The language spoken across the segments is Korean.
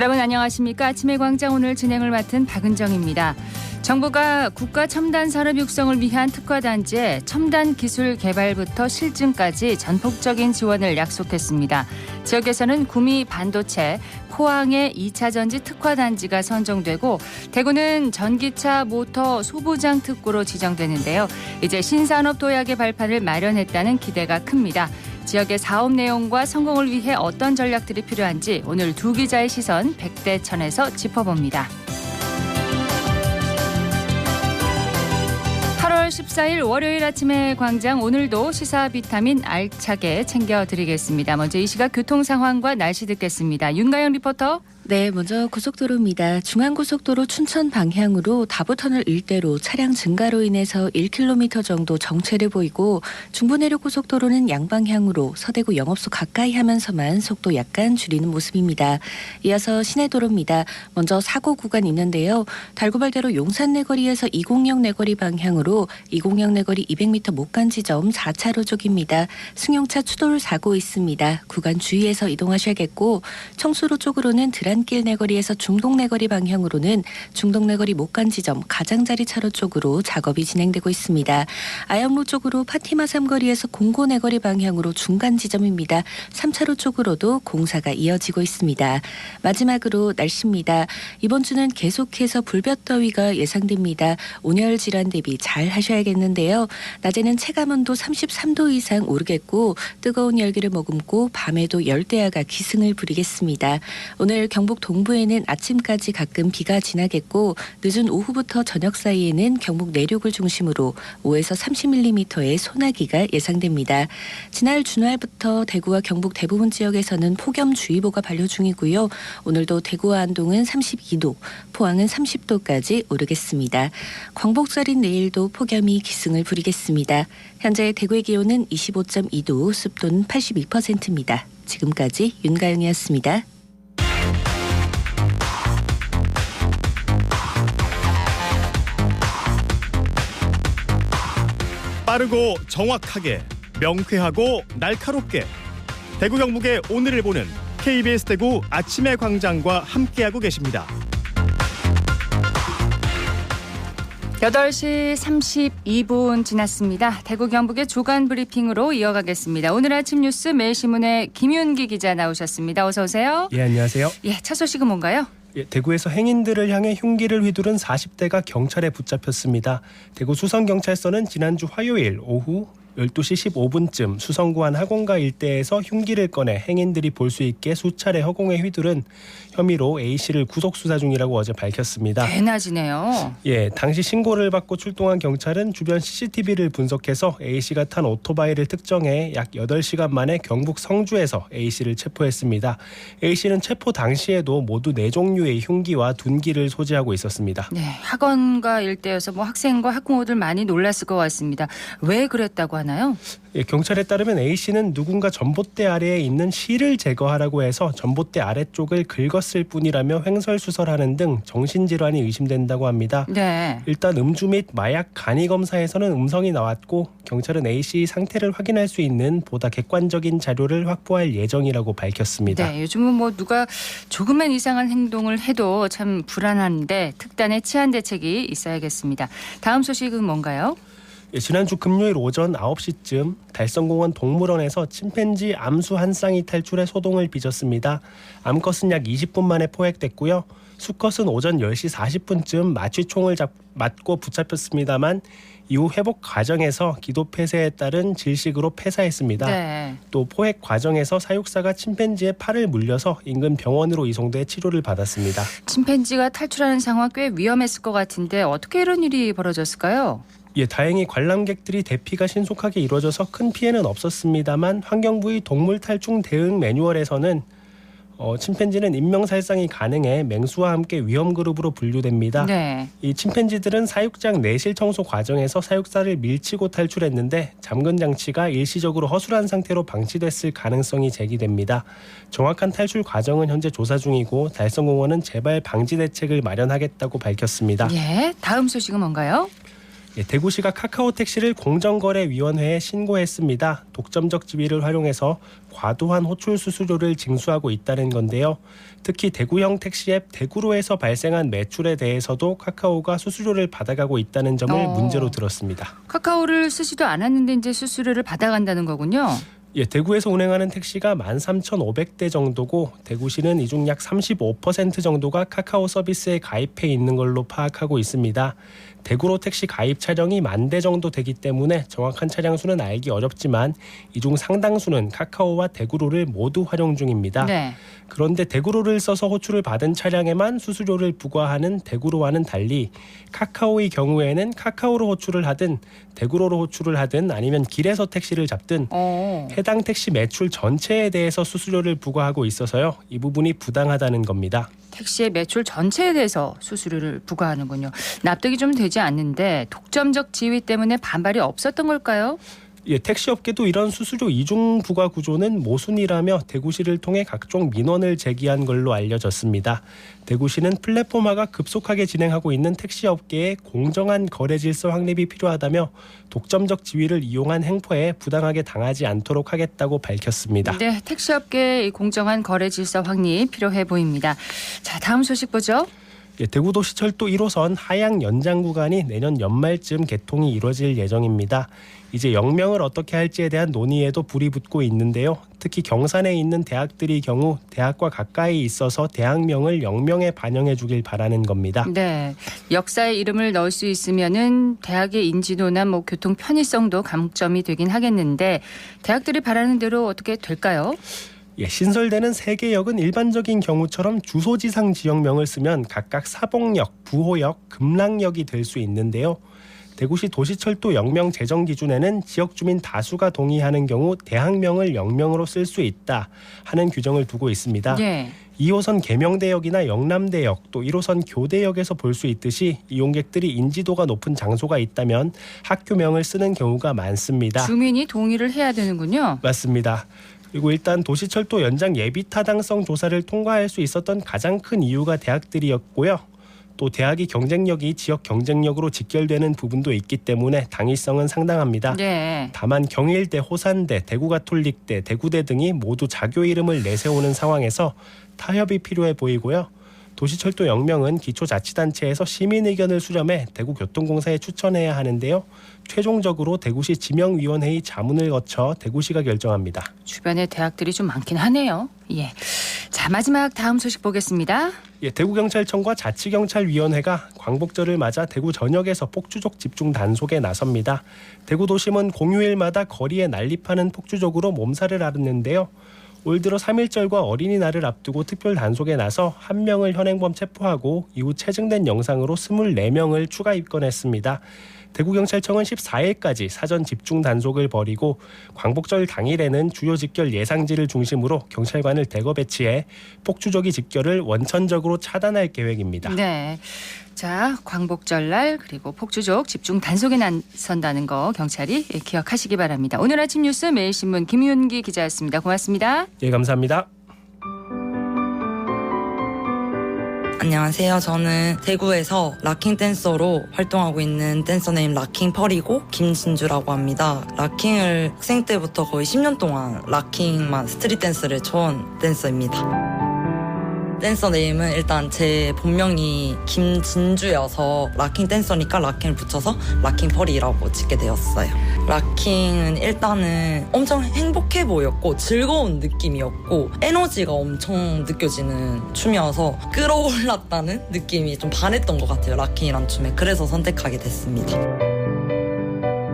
여러분 안녕하십니까? 아침의 광장 오늘 진행을 맡은 박은정입니다. 정부가 국가 첨단 산업 육성을 위한 특화단지에 첨단 기술 개발부터 실증까지 전폭적인 지원을 약속했습니다. 지역에서는 구미 반도체, 포항의 2차 전지 특화단지가 선정되고 대구는 전기차 모터 소부장 특구로 지정되는데요. 이제 신산업 도약의 발판을 마련했다는 기대가 큽니다. 지역의 사업 내용과 성공을 위해 어떤 전략들이 필요한지 오늘 두 기자의 시선 백대천에서 짚어봅니다. 8월 14일 월요일 아침의 광장 오늘도 시사 비타민 알차게 챙겨드리겠습니다. 먼저 이 시각 교통 상황과 날씨 듣겠습니다. 윤가영 리포터. 네, 먼저 고속도로입니다. 중앙고속도로 춘천 방향으로 다부터널 일대로 차량 증가로 인해서 1km 정도 정체를 보이고 중부내륙고속도로는 양방향으로 서대구 영업소 가까이 하면서만 속도 약간 줄이는 모습입니다. 이어서 시내도로입니다. 먼저 사고 구간 있는데요. 달구발대로 용산내거리에서 206 내거리 방향으로 206 내거리 200m 못 간 지점 4차로 쪽입니다. 승용차 추돌 사고 있습니다. 구간 주의해서 이동하셔야겠고 청수로 쪽으로는 길 내거리에서 중동 내거리 방향으로는 중동 내거리 못 간 지점 가장자리 차로 쪽으로 작업이 진행되고 있습니다. 아영로 쪽으로 파티마 삼거리에서 공고 내거리 방향으로 중간 지점입니다. 3차로 쪽으로도 공사가 이어지고 있습니다. 마지막으로 날씨입니다. 이번 주는 계속해서 불볕더위가 예상됩니다. 온열 질환 대비 잘 하셔야겠는데요. 낮에는 체감온도 33도 이상 오르겠고 뜨거운 열기를 머금고 밤에도 열대야가 기승을 부리겠습니다. 오늘 경북 동부에는 아침까지 가끔 비가 지나겠고 늦은 오후부터 저녁 사이에는 경북 내륙을 중심으로 5에서 30mm의 소나기가 예상됩니다. 지난 주말부터 대구와 경북 대부분 지역에서는 폭염주의보가 발효 중이고요. 오늘도 대구와 안동은 32도, 포항은 30도까지 오르겠습니다. 광복절인 내일도 폭염이 기승을 부리겠습니다. 현재 대구의 기온은 25.2도, 습도는 82%입니다. 지금까지 윤가영이었습니다. 빠르고 정확하게, 명쾌하고 날카롭게 대구 경북의 오늘을 보는 KBS 대구 아침의 광장과 함께하고 계십니다. 8시 32분 지났습니다. 대구 경북의 주간 브리핑으로 이어가겠습니다. 오늘 아침 뉴스 매일신문의 김윤기 기자 나오셨습니다. 어서 오세요. 예, 안녕하세요. 예, 첫 소식은 뭔가요? 예, 대구에서 행인들을 향해 흉기를 휘두른 40대가 경찰에 붙잡혔습니다. 대구 수성경찰서는 지난주 화요일 오후 12시 15분쯤 수성구 학원가 일대에서 흉기를 꺼내 행인들이 볼 수 있게 수차례 허공에 휘두른 혐의로 A씨를 구속 수사 중이라고 어제 밝혔습니다. 대낮이네요. 예, 당시 신고를 받고 출동한 경찰은 주변 CCTV를 분석해서 A씨가 탄 오토바이를 특정해 약 8시간 만에 경북 성주에서 A씨를 체포했습니다. A씨는 체포 당시에도 모두 4종류의 흉기와 둔기를 소지하고 있었습니다. 네, 학원가 일대여서 학생과 학부모들 많이 놀랐을 것 같습니다. 왜 그랬다고 하나요? 예, 경찰에 따르면 A씨는 누군가 전봇대 아래에 있는 실을 제거하라고 해서 전봇대 아래쪽을 긁었을 뿐이라며 횡설수설하는 등 정신질환이 의심된다고 합니다. 네. 일단 음주 및 마약 간이 검사에서는 음성이 나왔고 경찰은 A씨 상태를 확인할 수 있는 보다 객관적인 자료를 확보할 예정이라고 밝혔습니다. 네, 요즘은 누가 조금만 이상한 행동을 해도 참 불안한데 특단의 치안 대책이 있어야겠습니다. 다음 소식은 뭔가요? 예, 지난주 금요일 오전 9시쯤 달성공원 동물원에서 침팬지 암수 한 쌍이 탈출해 소동을 빚었습니다. 암컷은 약 20분 만에 포획됐고요. 수컷은 오전 10시 40분쯤 마취총을 맞고 붙잡혔습니다만 이후 회복 과정에서 기도 폐쇄에 따른 질식으로 폐사했습니다. 네. 또 포획 과정에서 사육사가 침팬지의 팔을 물려서 인근 병원으로 이송돼 치료를 받았습니다. 침팬지가 탈출하는 상황 꽤 위험했을 것 같은데 어떻게 이런 일이 벌어졌을까요? 예, 다행히 관람객들이 대피가 신속하게 이루어져서 큰 피해는 없었습니다만 환경부의 동물 탈출 대응 매뉴얼에서는 침팬지는 인명살상이 가능해 맹수와 함께 위험그룹으로 분류됩니다. 네. 이 침팬지들은 사육장 내실 청소 과정에서 사육사를 밀치고 탈출했는데 잠근 장치가 일시적으로 허술한 상태로 방치됐을 가능성이 제기됩니다. 정확한 탈출 과정은 현재 조사 중이고 달성공원은 재발 방지 대책을 마련하겠다고 밝혔습니다. 예, 다음 소식은 뭔가요? 대구시가 카카오 택시를 공정거래위원회에 신고했습니다. 독점적 지위를 활용해서 과도한 호출 수수료를 징수하고 있다는 건데요. 특히 대구형 택시 앱 대구로에서 발생한 매출에 대해서도 카카오가 수수료를 받아가고 있다는 점을 문제로 들었습니다. 카카오를 쓰지도 않았는데 이제 수수료를 받아간다는 거군요. 대구에서 운행하는 택시가 13,500대 정도고 대구시는 이 중 약 35% 정도가 카카오 서비스에 가입해 있는 걸로 파악하고 있습니다. 대구로 택시 가입 차량이 10,000대 정도 되기 때문에 정확한 차량 수는 알기 어렵지만 이 중 상당수는 카카오와 대구로를 모두 활용 중입니다. 네. 그런데 대구로를 써서 호출을 받은 차량에만 수수료를 부과하는 대구로와는 달리 카카오의 경우에는 카카오로 호출을 하든 대구로로 호출을 하든 아니면 길에서 택시를 잡든 해당 택시 매출 전체에 대해서 수수료를 부과하고 있어서요. 이 부분이 부당하다는 겁니다. 택시의 매출 전체에 대해서 수수료를 부과하는군요. 납득이 좀 되지 않는데 독점적 지위 때문에 반발이 없었던 걸까요? 택시업계도 이런 수수료 이중 부과 구조는 모순이라며 대구시를 통해 각종 민원을 제기한 걸로 알려졌습니다. 대구시는 플랫폼화가 급속하게 진행하고 있는 택시업계에 공정한 거래 질서 확립이 필요하다며 독점적 지위를 이용한 행포에 부당하게 당하지 않도록 하겠다고 밝혔습니다. 네, 택시업계의 공정한 거래 질서 확립 필요해 보입니다. 자, 다음 소식 보죠. 대구도시철도 1호선 하양 연장 구간이 내년 연말쯤 개통이 이루어질 예정입니다. 이제 역명을 어떻게 할지에 대한 논의에도 불이 붙고 있는데요. 특히 경산에 있는 대학들의 경우 대학과 가까이 있어서 대학명을 역명에 반영해 주길 바라는 겁니다. 네, 역사의 이름을 넣을 수 있으면은 대학의 인지도나 교통 편의성도 강점이 되긴 하겠는데 대학들이 바라는 대로 어떻게 될까요? 신설되는 3개 역은 일반적인 경우처럼 주소지상 지역명을 쓰면 각각 사복역, 부호역, 금랑역이 될 수 있는데요. 대구시 도시철도 역명 제정 기준에는 지역 주민 다수가 동의하는 경우 대학명을 역명으로 쓸 수 있다 하는 규정을 두고 있습니다. 네. 2호선 계명대역이나 영남대역 또 1호선 교대역에서 볼 수 있듯이 이용객들이 인지도가 높은 장소가 있다면 학교명을 쓰는 경우가 많습니다. 주민이 동의를 해야 되는군요. 맞습니다. 그리고 일단 도시철도 연장 예비 타당성 조사를 통과할 수 있었던 가장 큰 이유가 대학들이었고요. 또 대학이 경쟁력이 지역 경쟁력으로 직결되는 부분도 있기 때문에 당위성은 상당합니다. 네. 다만 경일대, 호산대, 대구가톨릭대, 대구대 등이 모두 자교 이름을 내세우는 상황에서 타협이 필요해 보이고요. 도시철도 역명은 기초자치단체에서 시민 의견을 수렴해 대구교통공사에 추천해야 하는데요. 최종적으로 대구시 지명위원회의 자문을 거쳐 대구시가 결정합니다. 주변에 대학들이 좀 많긴 하네요. 예. 자, 마지막 다음 소식 보겠습니다. 대구경찰청과 자치경찰위원회가 광복절을 맞아 대구 전역에서 폭주족 집중 단속에 나섭니다. 대구도심은 공휴일마다 거리에 난립하는 폭주족으로 몸살을 앓았는데요. 올 들어 3.1절과 어린이날을 앞두고 특별 단속에 나서 1명을 현행범 체포하고 이후 체증된 영상으로 24명을 추가 입건했습니다. 대구경찰청은 14일까지 사전 집중 단속을 벌이고 광복절 당일에는 주요 직결 예상지를 중심으로 경찰관을 대거 배치해 폭주족이 직결을 원천적으로 차단할 계획입니다. 네. 자, 광복절날 그리고 폭주족 집중 단속에 나선다는 거 경찰이 기억하시기 바랍니다. 오늘 아침 뉴스 매일신문 김윤기 기자였습니다. 고맙습니다. 감사합니다. 안녕하세요. 저는 대구에서 락킹 댄서로 활동하고 있는 댄서 네임 락킹 펄이고 김진주라고 합니다. 락킹을 학생 때부터 거의 10년 동안 락킹만 스트릿 댄스를 춰온 댄서입니다. 댄서 네임은 일단 제 본명이 김진주여서 락킹 댄서니까 락킹을 붙여서 락킹 펄이라고 짓게 되었어요. 락킹은 일단은 엄청 행복해 보였고 즐거운 느낌이었고 에너지가 엄청 느껴지는 춤이어서 끌어올랐다는 느낌이 좀 반했던 것 같아요. 락킹이란 춤에. 그래서 선택하게 됐습니다.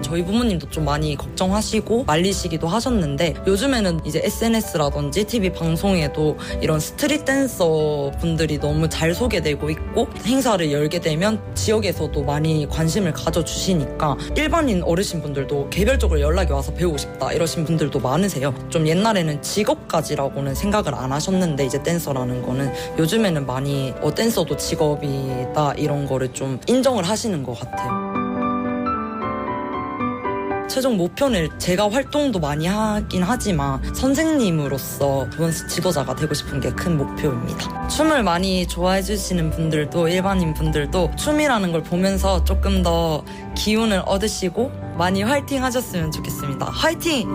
저희 부모님도 좀 많이 걱정하시고 말리시기도 하셨는데 요즘에는 이제 SNS라든지 TV 방송에도 이런 스트릿 댄서 분들이 너무 잘 소개되고 있고 행사를 열게 되면 지역에서도 많이 관심을 가져주시니까 일반인 어르신분들도 개별적으로 연락이 와서 배우고 싶다 이러신 분들도 많으세요. 좀 옛날에는 직업까지라고는 생각을 안 하셨는데 이제 댄서라는 거는 요즘에는 많이 댄서도 직업이다 이런 거를 좀 인정을 하시는 것 같아요. 최종 목표는 제가 활동도 많이 하긴 하지만 선생님으로서 좋은 지도자가 되고 싶은 게 큰 목표입니다. 춤을 많이 좋아해 주시는 분들도 일반인 분들도 춤이라는 걸 보면서 조금 더 기운을 얻으시고 많이 화이팅 하셨으면 좋겠습니다. 화이팅!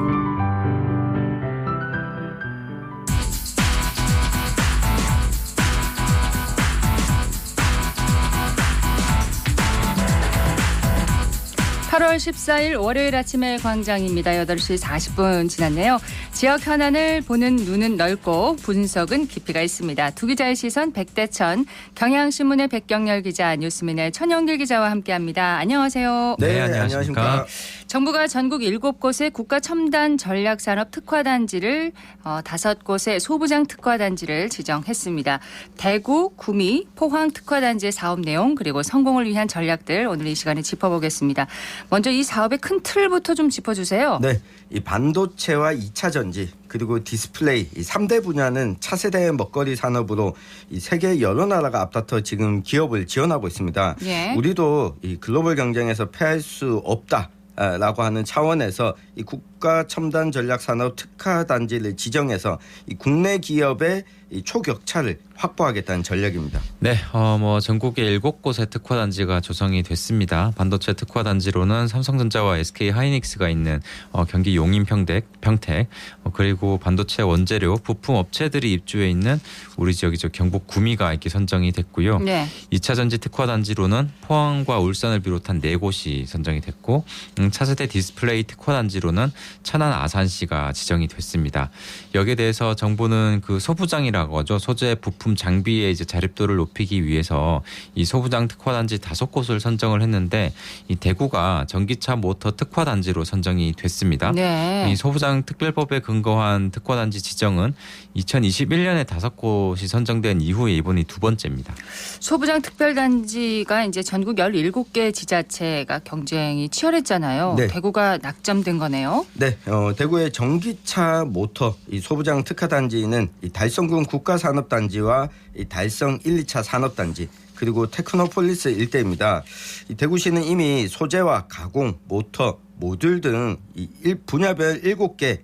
(8월 14일) 월요일 아침의 광장입니다. 8시 40분 지났네요. 지역 현안을 보는 눈은 넓고 분석은 깊이가 있습니다. 두 기자의 시선 백대천, 경향신문의 백경렬 기자, 뉴스민의 천영길 기자와 함께합니다. 안녕하세요. 네, 안녕하십니까. 정부가 전국 7곳의 국가첨단 전략산업 특화단지를 5곳의 소부장 특화단지를 지정했습니다. 대구, 구미, 포항 특화단지의 사업 내용 그리고 성공을 위한 전략들 오늘 이 시간에 짚어보겠습니다. 먼저 이 사업의 큰 틀부터 좀 짚어주세요. 네, 이 반도체와 2차 전지 그리고 디스플레이 이 3대 분야는 차세대 먹거리 산업으로 이 세계 여러 나라가 앞다퉈 지금 기업을 지원하고 있습니다. 예. 우리도 이 글로벌 경쟁에서 패할 수 없다. 라고 하는 차원에서 이 국가 첨단 전략 산업 특화 단지를 지정해서 이 국내 기업의 이 초격차를 확보하겠다는 전략입니다. 네, 전국에 7곳의 특화 단지가 조성이 됐습니다. 반도체 특화 단지로는 삼성전자와 SK 하이닉스가 있는 경기 용인 평택 그리고 반도체 원재료 부품 업체들이 입주해 있는 우리 지역이죠 경북 구미가 이렇게 선정이 됐고요. 네. 2차 전지 특화 단지로는 포항과 울산을 비롯한 4곳이 선정이 됐고 차세대 디스플레이 특화 단지로는 천안 아산시가 지정이 됐습니다. 여기에 대해서 정부는 그 소부장이라고 하죠. 소재 부품 장비의 이제 자립도를 높이기 위해서 이 소부장 특화 단지 5곳을 선정을 했는데 이 대구가 전기차 모터 특화 단지로 선정이 됐습니다. 네. 이 소부장 특별법에 근거한 특화 단지 지정은 2021년에 5곳이 선정된 이후에 이번이 두 번째입니다. 소부장 특별단지가 이제 전국 17개 지자체가 경쟁이 치열했잖아요. 네. 대구가 낙점된 거네요. 네, 대구의 전기차 모터 이 소부장 특화 단지는 이 달성군 국가산업단지와 이 달성 1, 2차 산업단지 그리고 테크노폴리스 일대입니다. 이 대구시는 이미 소재와 가공, 모터, 모듈 등 이 분야별 7개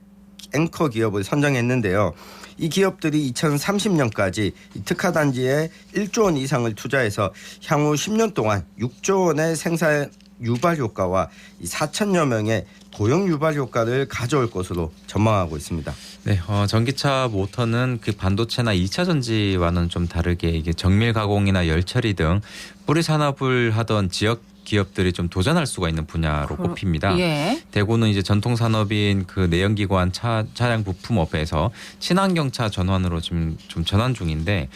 앵커 기업을 선정했는데요. 이 기업들이 2030년까지 이 특화 단지에 1조 원 이상을 투자해서 향후 10년 동안 6조 원의 생산 유발 효과와 4천여 명의 고용 유발 효과를 가져올 것으로 전망하고 있습니다. 네, 전기차 모터는 그 반도체나 2차 전지와는 좀 다르게 이게 정밀 가공이나 열 처리 등 뿌리 산업을 하던 지역 기업들이 좀 도전할 수가 있는 분야로 꼽힙니다. 예. 대구는 이제 전통 산업인 그 내연기관 차량 부품업에서 친환경차 전환으로 지금 좀 전환 중인데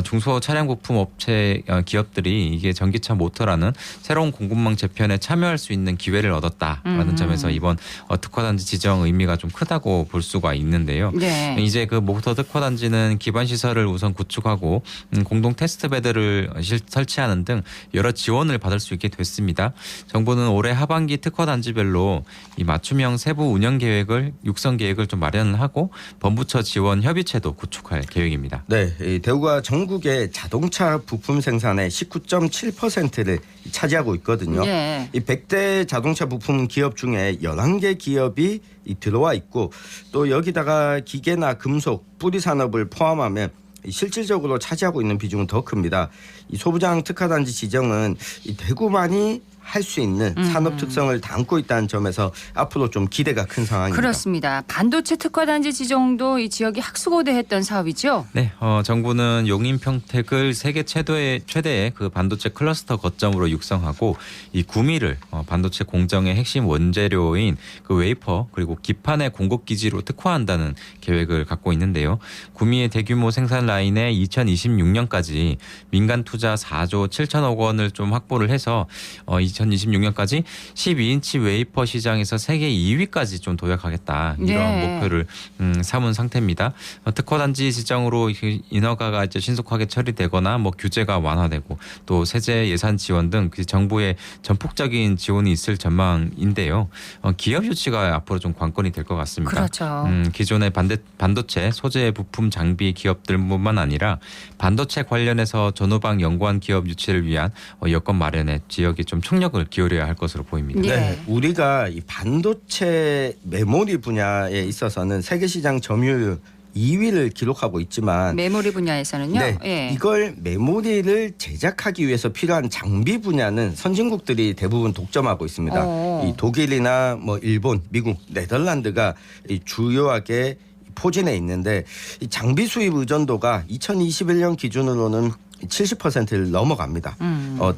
중소 차량 부품 업체 기업들이 이게 전기차 모터라는 새로운 공급망 재편에 참여할 수 있는 기회를 얻었다라는 점에서 이번 특화단지 지정 의미가 좀 크다고 볼 수가 있는데요. 네. 이제 그 모터 특화단지는 기반 시설을 우선 구축하고 공동 테스트베드를 설치하는 등 여러 지원을 받을 수 있게 됐습니다. 정부는 올해 하반기 특화 단지별로 이 맞춤형 세부 운영 계획을 육성 계획을 좀 마련을 하고 범부처 지원 협의체도 구축할 계획입니다. 네, 이 대구가 전국의 자동차 부품 생산의 19.7%를 차지하고 있거든요. 예. 이 100대 자동차 부품 기업 중에 11개 기업이 들어와 있고 또 여기다가 기계나 금속, 뿌리 산업을 포함하면 실질적으로 차지하고 있는 비중은 더 큽니다. 이 소부장 특화단지 지정은 이 대구만이 할 수 있는 산업 특성을 담고 있다는 점에서 앞으로 좀 기대가 큰 상황입니다. 그렇습니다. 반도체 특화단지 지정도 이 지역이 학수고대했던 사업이죠. 네, 정부는 용인 평택을 세계 최대의 그 반도체 클러스터 거점으로 육성하고 이 구미를 반도체 공정의 핵심 원재료인 그 웨이퍼 그리고 기판의 공급 기지로 특화한다는 계획을 갖고 있는데요. 구미의 대규모 생산 라인에 2026년까지 민간 투자 4조 7천억 원을 좀 확보를 해서 2026년까지 12인치 웨이퍼 시장에서 세계 2위까지 좀 도약하겠다 이런 네. 목표를 삼은 상태입니다. 특허단지 지정으로 인허가가 이제 신속하게 처리되거나 뭐 규제가 완화되고 또 세제 예산 지원 등 그 정부의 전폭적인 지원이 있을 전망인데요. 기업 유치가 앞으로 좀 관건이 될 것 같습니다. 그렇죠. 기존의 반도체 소재 부품 장비 기업들뿐만 아니라 반도체 관련해서 전후방 연구원 기업 유치를 위한 여건 마련에 지역이 좀 총력 총력을 기울여야 할 것으로 보입니다. 예. 네, 우리가 이 반도체 메모리 분야에 있어서는 세계 시장 점유율 2위를 기록하고 있지만 메모리 분야에서는요. 네, 예. 이걸 메모리를 제작하기 위해서 필요한 장비 분야는 선진국들이 대부분 독점하고 있습니다. 이 독일이나 뭐 일본, 미국, 네덜란드가 이 주요하게 포진해 있는데 이 장비 수입 의존도가 2021년 기준으로는 70%를 넘어갑니다.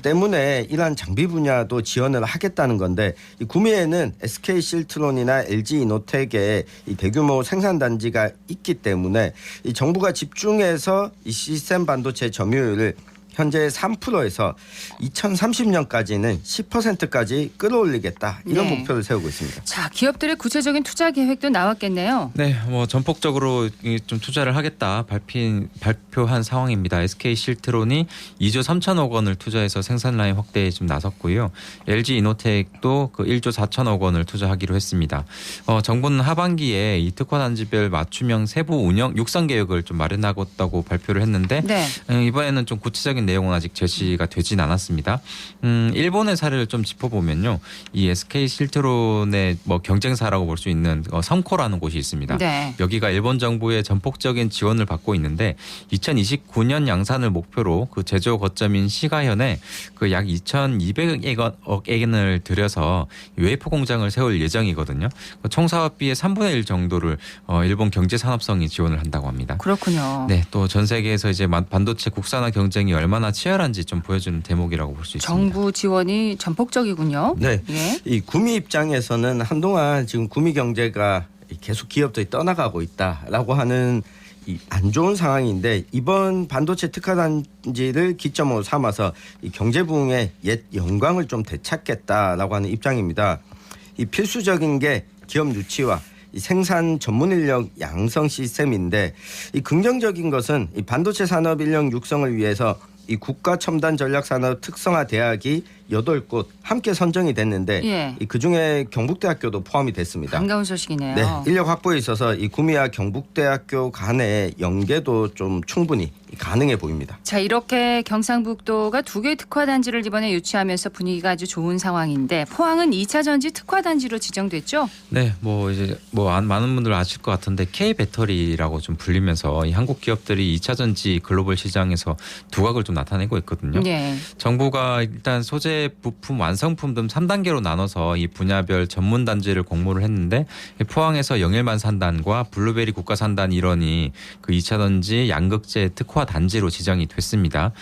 때문에 이러한 장비 분야도 지원을 하겠다는 건데 이 구미에는 SK 실트론이나 LG 이노텍의 이 대규모 생산 단지가 있기 때문에 이 정부가 집중해서 이 시스템 반도체 점유율을 현재 3%에서 2030년까지는 10%까지 끌어올리겠다 이런 네. 목표를 세우고 있습니다. 자, 기업들의 구체적인 투자 계획도 나왔겠네요. 네, 뭐 전폭적으로 좀 투자를 하겠다 발표한 상황입니다. SK 실트론이 2조 3천억 원을 투자해서 생산 라인 확대에 좀 나섰고요. LG 이노텍도 그 1조 4천억 원을 투자하기로 했습니다. 정부는 하반기에 이 특화 단지별 맞춤형 세부 운영 육성 계획을 좀 마련하겠다고 발표를 했는데 네. 이번에는 좀 구체적인 내용은 아직 제시가 되진 않았습니다. 일본의 사례를 좀 짚어보면요, 이 SK 실트론의 뭐 경쟁사라고 볼 수 있는 섬코라는 곳이 있습니다. 네. 여기가 일본 정부의 전폭적인 지원을 받고 있는데 2029년 양산을 목표로 그 제조 거점인 시가현에 그 약 2,200억 엔을 들여서 웨이퍼 공장을 세울 예정이거든요. 총 사업비의 3분의 1 정도를 일본 경제산업성이 지원을 한다고 합니다. 그렇군요. 네, 또 전 세계에서 이제 반도체 국산화 경쟁이 얼마나 치열한지 좀 보여주는 대목이라고 볼 수 있습니다. 정부 지원이 전폭적이군요. 네, 예. 이 구미 입장에서는 한동안 지금 구미 경제가 계속 기업들이 떠나가고 있다라고 하는 이 안 좋은 상황인데 이번 반도체 특화 단지를 기점으로 삼아서 이 경제 부흥의 옛 영광을 좀 되찾겠다라고 하는 입장입니다. 이 필수적인 게 기업 유치와 이 생산 전문 인력 양성 시스템인데 이 긍정적인 것은 이 반도체 산업 인력 육성을 위해서 이 국가 첨단 전략 산업 특성화 대학이 8곳 함께 선정이 됐는데 예. 이 그중에 경북대학교도 포함이 됐습니다. 반가운 소식이네요. 네, 인력 확보에 있어서 이 구미와 경북대학교 간의 연계도 좀 충분히 가능해 보입니다. 자, 이렇게 경상북도가 2개의 특화 단지를 이번에 유치하면서 분위기가 아주 좋은 상황인데 포항은 2차 전지 특화 단지로 지정됐죠? 네, 뭐 이제 많은 분들 아실 것 같은데 K 배터리라고 좀 불리면서 이 한국 기업들이 2차 전지 글로벌 시장에서 두각을 좀 나타내고 있거든요. 네. 정부가 일단 소재, 부품, 완성품 등 3단계로 나눠서 이 분야별 전문 단지를 공모를 했는데 포항에서 영일만 산단과 블루베리 국가 산단 일원이 그 2차 전지 양극재 특화 단지로 지정이 됐습니다.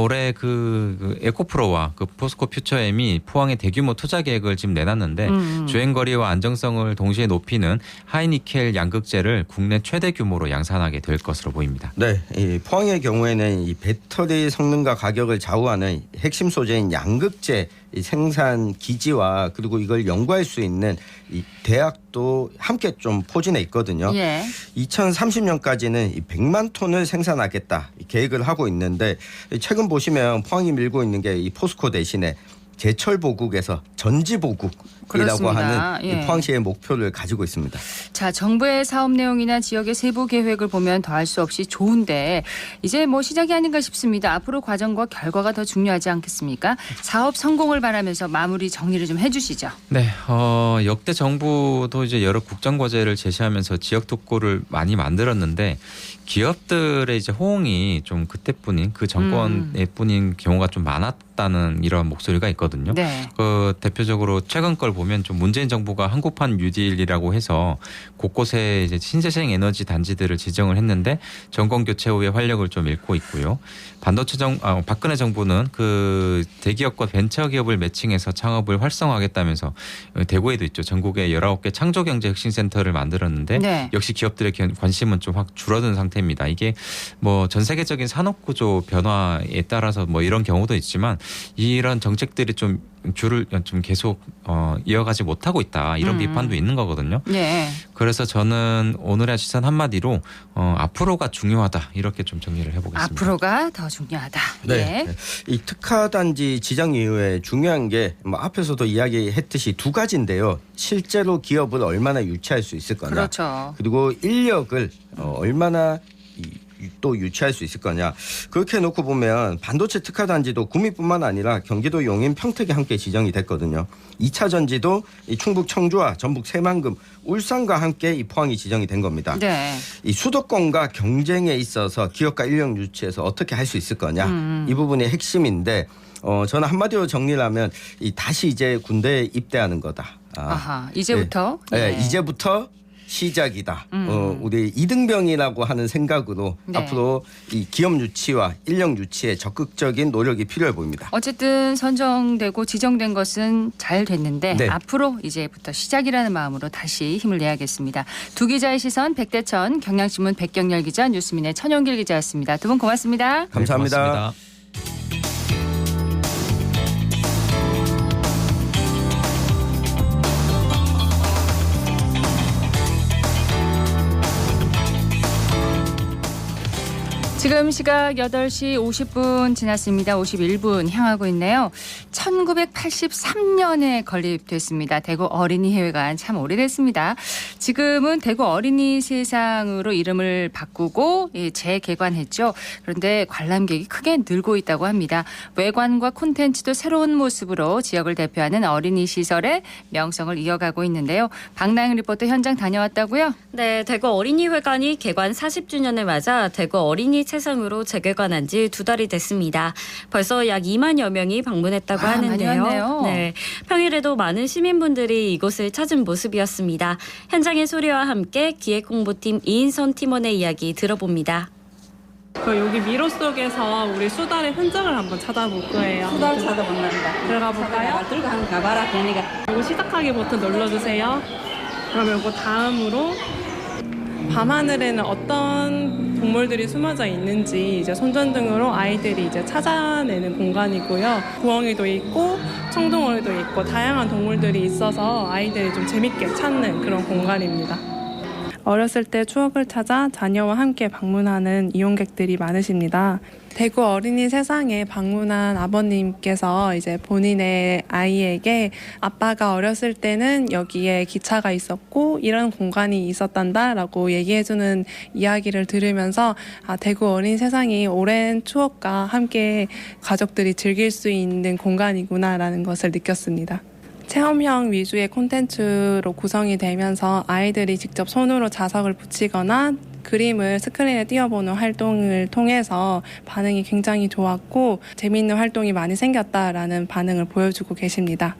올해 그 에코프로와 그 포스코 퓨처엠이 포항에 대규모 투자 계획을 지금 내놨는데 주행거리와 안정성을 동시에 높이는 하이니켈 양극재를 국내 최대 규모로 양산하게 될 것으로 보입니다. 네, 이 포항의 경우에는 이 배터리 성능과 가격을 좌우하는 핵심 소재인 양극재 이 생산 기지와 그리고 이걸 연구할 수 있는 이 대학도 함께 좀 포진해 있거든요. 예. 2030년까지는 이 100만 톤을 생산하겠다 계획을 하고 있는데 최근 보시면 포항이 밀고 있는 게 이 포스코 대신에 제철보국에서 전지보국이라고 그렇습니다. 하는 예. 이 포항시의 목표를 가지고 있습니다. 자, 정부의 사업 내용이나 지역의 세부 계획을 보면 더할 수 없이 좋은데 이제 뭐 시작이 아닌가 싶습니다. 앞으로 과정과 결과가 더 중요하지 않겠습니까? 사업 성공을 바라면서 마무리 정리를 좀 해주시죠. 네, 역대 정부도 이제 여러 국정 과제를 제시하면서 지역 특구를 많이 만들었는데 기업들의 이제 호응이 좀 그때뿐인 그 정권에뿐인 경우가 좀 많았다는 이런 목소리가 있거든요. 네. 그 대표적으로 최근 걸 보면 좀 문재인 정부가 한국판 뉴딜이라고 해서 곳곳에 이제 신재생 에너지 단지들을 지정을 했는데 정권 교체 후에 활력을 좀 잃고 있고요. 박근혜 정부는 그 대기업과 벤처 기업을 매칭해서 창업을 활성화하겠다면서 대구에도 있죠. 전국에 19개 창조경제 혁신센터를 만들었는데 네. 역시 기업들의 관심은 좀 확 줄어든 상태입니다. 이게 뭐 전 세계적인 산업구조 변화에 따라서 뭐 이런 경우도 있지만 이런 정책들이 좀 줄을 좀 계속 이어가지 못하고 있다 이런 비판도 있는 거거든요. 네. 그래서 저는 오늘의 시선 한마디로 앞으로가 중요하다 이렇게 좀 정리를 해보겠습니다. 앞으로가 더 중요하다. 네. 예. 이 특화단지 지정 이후에 중요한 게 뭐 앞에서도 이야기했듯이 두 가지인데요. 실제로 기업을 얼마나 유치할 수 있을 거냐. 그렇죠. 그리고 인력을 얼마나 또 유치할 수 있을 거냐. 그렇게 놓고 보면 반도체 특화단지도 구미뿐만 아니라 경기도 용인 평택에 함께 지정이 됐거든요. 2차 전지도 이 충북 청주와 전북 새만금, 울산과 함께 이 포항이 지정이 된 겁니다. 네. 이 수도권과 경쟁에 있어서 기업과 인력 유치해서 어떻게 할 수 있을 거냐. 이 부분이 핵심인데 저는 한마디로 정리를 하면 다시 이제 군대에 입대하는 거다. 아하, 이제부터? 네, 이제부터 시작이다. 우리 이등병이라고 하는 생각으로 네. 앞으로 이 기업 유치와 인력 유치에 적극적인 노력이 필요해 보입니다. 어쨌든 선정되고 지정된 것은 잘 됐는데 네. 앞으로 이제부터 시작이라는 마음으로 다시 힘을 내야겠습니다. 두 기자의 시선 백대천, 경향신문 백경렬 기자, 뉴스민의 천용길 기자였습니다. 두 분 고맙습니다. 감사합니다. 네, 고맙습니다. 지금 시각 8시 50분 지났습니다. 51분 향하고 있네요. 1983년에 건립됐습니다. 대구 어린이회관 참 오래됐습니다. 지금은 대구 어린이 세상으로 이름을 바꾸고 재개관했죠. 그런데 관람객이 크게 늘고 있다고 합니다. 외관과 콘텐츠도 새로운 모습으로 지역을 대표하는 어린이 시설의 명성을 이어가고 있는데요. 박나영 리포터 현장 다녀왔다고요? 네, 대구 어린이회관이 개관 40주년을 맞아 대구 어린이 세상으로 재개관한 지 2달이 됐습니다. 벌써 약 2만여 명이 방문했다고 하는데요. 많이 왔네요. 네, 평일에도 많은 시민분들이 이곳을 찾은 모습이었습니다. 현장의 소리와 함께 기획홍보팀 이인선 팀원의 이야기 들어봅니다. 여기 미로 속에서 우리 수달의 흔적을 한번 찾아볼 거예요. 수달 찾아본답니다. 들어가 볼까요? 들고 한번 가봐라, 동네가. 이거 시작하기 버튼 눌러주세요. 그럼 이거 다음으로 밤하늘에는 어떤 동물들이 숨어져 있는지 이제 손전등으로 아이들이 이제 찾아내는 공간이고요. 부엉이도 있고 청둥오리도 있고 다양한 동물들이 있어서 아이들이 좀 재밌게 찾는 그런 공간입니다. 어렸을 때 추억을 찾아 자녀와 함께 방문하는 이용객들이 많으십니다. 대구 어린이 세상에 방문한 아버님께서 이제 본인의 아이에게 아빠가 어렸을 때는 여기에 기차가 있었고 이런 공간이 있었단다라고 얘기해주는 이야기를 들으면서 대구 어린이 세상이 오랜 추억과 함께 가족들이 즐길 수 있는 공간이구나라는 것을 느꼈습니다. 체험형 위주의 콘텐츠로 구성이 되면서 아이들이 직접 손으로 자석을 붙이거나 그림을 스크린에 띄워보는 활동을 통해서 반응이 굉장히 좋았고 재미있는 활동이 많이 생겼다라는 반응을 보여주고 계십니다.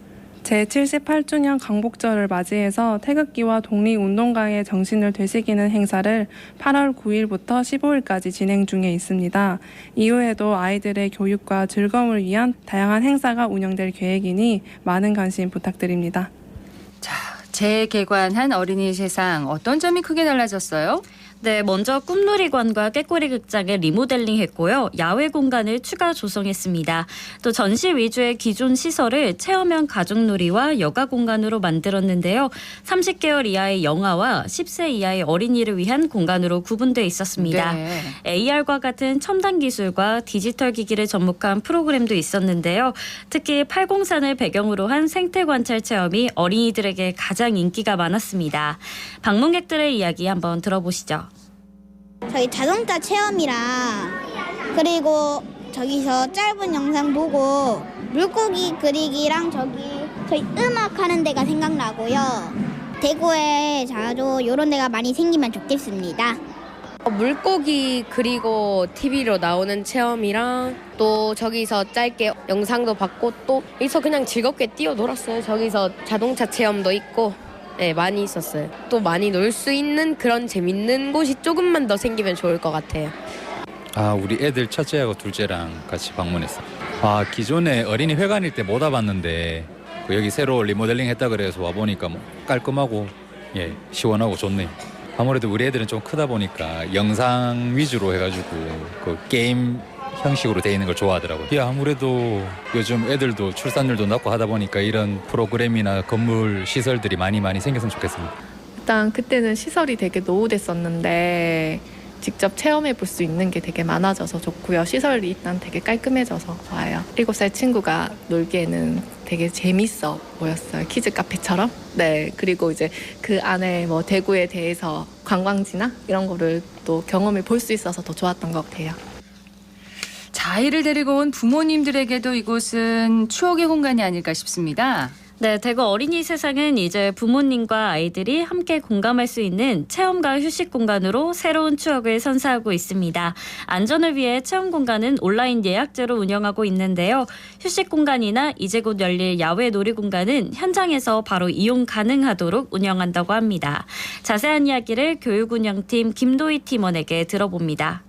제78주년 광복절을 맞이해서 태극기와 독립운동가의 정신을 되새기는 행사를 8월 9일부터 15일까지 진행 중에 있습니다. 이후에도 아이들의 교육과 즐거움을 위한 다양한 행사가 운영될 계획이니 많은 관심 부탁드립니다. 자, 재개관한 어린이 세상 어떤 점이 크게 달라졌어요? 네, 먼저 꿈놀이관과 깨꼬리 극장을 리모델링했고요. 야외 공간을 추가 조성했습니다. 또 전시 위주의 기존 시설을 체험형 가족놀이와 여가 공간으로 만들었는데요. 30개월 이하의 영아와 10세 이하의 어린이를 위한 공간으로 구분되어 있었습니다. 네. AR과 같은 첨단 기술과 디지털 기기를 접목한 프로그램도 있었는데요. 특히 팔공산을 배경으로 한 생태 관찰 체험이 어린이들에게 가장 인기가 많았습니다. 방문객들의 이야기 한번 들어보시죠. 저희 자동차 체험이랑 그리고 저기서 짧은 영상 보고 물고기 그리기랑 저희 음악 하는 데가 생각나고요. 대구에 자주 이런 데가 많이 생기면 좋겠습니다. 물고기 그리고 TV로 나오는 체험이랑 또 저기서 짧게 영상도 봤고 또 여기서 그냥 즐겁게 뛰어놀았어요. 저기서 자동차 체험도 있고 네, 많이 있었어요. 또 많이 놀 수 있는 그런 재밌는 곳이 조금만 더 생기면 좋을 것 같아요. 우리 애들 첫째하고 둘째랑 같이 방문했어요. 기존에 어린이 회관일 때 못 와봤는데 여기 새로 리모델링 했다 그래서 와보니까 뭐 깔끔하고 시원하고 좋네요. 아무래도 우리 애들은 좀 크다 보니까 영상 위주로 해가지고 그 게임 형식으로 돼 있는 걸 좋아하더라고요. 아무래도 요즘 애들도 출산율도 낮고 하다 보니까 이런 프로그램이나 건물 시설들이 많이 생겼으면 좋겠습니다. 일단 그때는 시설이 되게 노후됐었는데 직접 체험해 볼 수 있는 게 되게 많아져서 좋고요. 시설이 일단 되게 깔끔해져서 좋아요. 7살 친구가 놀기에는 되게 재밌어 보였어요. 키즈 카페처럼. 네, 그리고 이제 그 안에 뭐 대구에 대해서 관광지나 이런 거를 또 경험해 볼 수 있어서 더 좋았던 것 같아요. 자, 아이를 데리고 온 부모님들에게도 이곳은 추억의 공간이 아닐까 싶습니다. 네, 대구 어린이 세상은 이제 부모님과 아이들이 함께 공감할 수 있는 체험과 휴식 공간으로 새로운 추억을 선사하고 있습니다. 안전을 위해 체험 공간은 온라인 예약제로 운영하고 있는데요. 휴식 공간이나 이제 곧 열릴 야외 놀이 공간은 현장에서 바로 이용 가능하도록 운영한다고 합니다. 자세한 이야기를 교육운영팀 김도희 팀원에게 들어봅니다.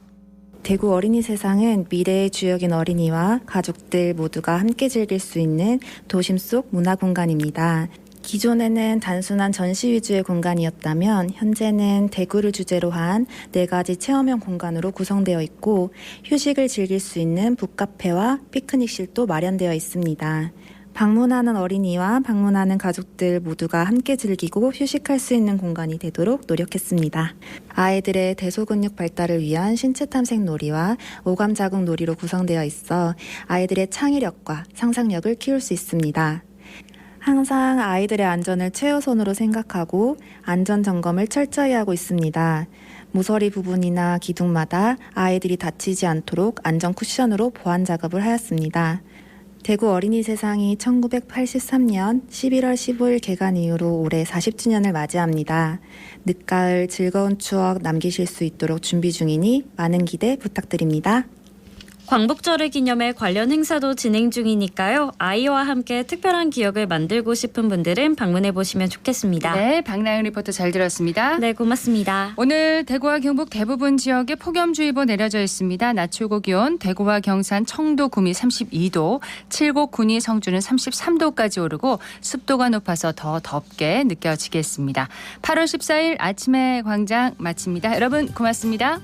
대구 어린이 세상은 미래의 주역인 어린이와 가족들 모두가 함께 즐길 수 있는 도심 속 문화 공간입니다. 기존에는 단순한 전시 위주의 공간이었다면 현재는 대구를 주제로 한 4가지 체험형 공간으로 구성되어 있고 휴식을 즐길 수 있는 북카페와 피크닉실도 마련되어 있습니다. 방문하는 어린이와 방문하는 가족들 모두가 함께 즐기고 휴식할 수 있는 공간이 되도록 노력했습니다. 아이들의 대소근육 발달을 위한 신체 탐색 놀이와 오감 자극 놀이로 구성되어 있어 아이들의 창의력과 상상력을 키울 수 있습니다. 항상 아이들의 안전을 최우선으로 생각하고 안전 점검을 철저히 하고 있습니다. 모서리 부분이나 기둥마다 아이들이 다치지 않도록 안전 쿠션으로 보안 작업을 하였습니다. 대구 어린이 세상이 1983년 11월 15일 개관 이후로 올해 40주년을 맞이합니다. 늦가을 즐거운 추억 남기실 수 있도록 준비 중이니 많은 기대 부탁드립니다. 광복절을 기념해 관련 행사도 진행 중이니까요. 아이와 함께 특별한 기억을 만들고 싶은 분들은 방문해 보시면 좋겠습니다. 네, 박나영 리포터 잘 들었습니다. 네, 고맙습니다. 오늘 대구와 경북 대부분 지역에 폭염주의보 내려져 있습니다. 낮 최고 기온 대구와 경산, 청도, 구미 32도, 칠곡, 군위, 성주는 33도까지 오르고 습도가 높아서 더 덥게 느껴지겠습니다. 8월 14일 아침의 광장 마칩니다. 여러분 고맙습니다.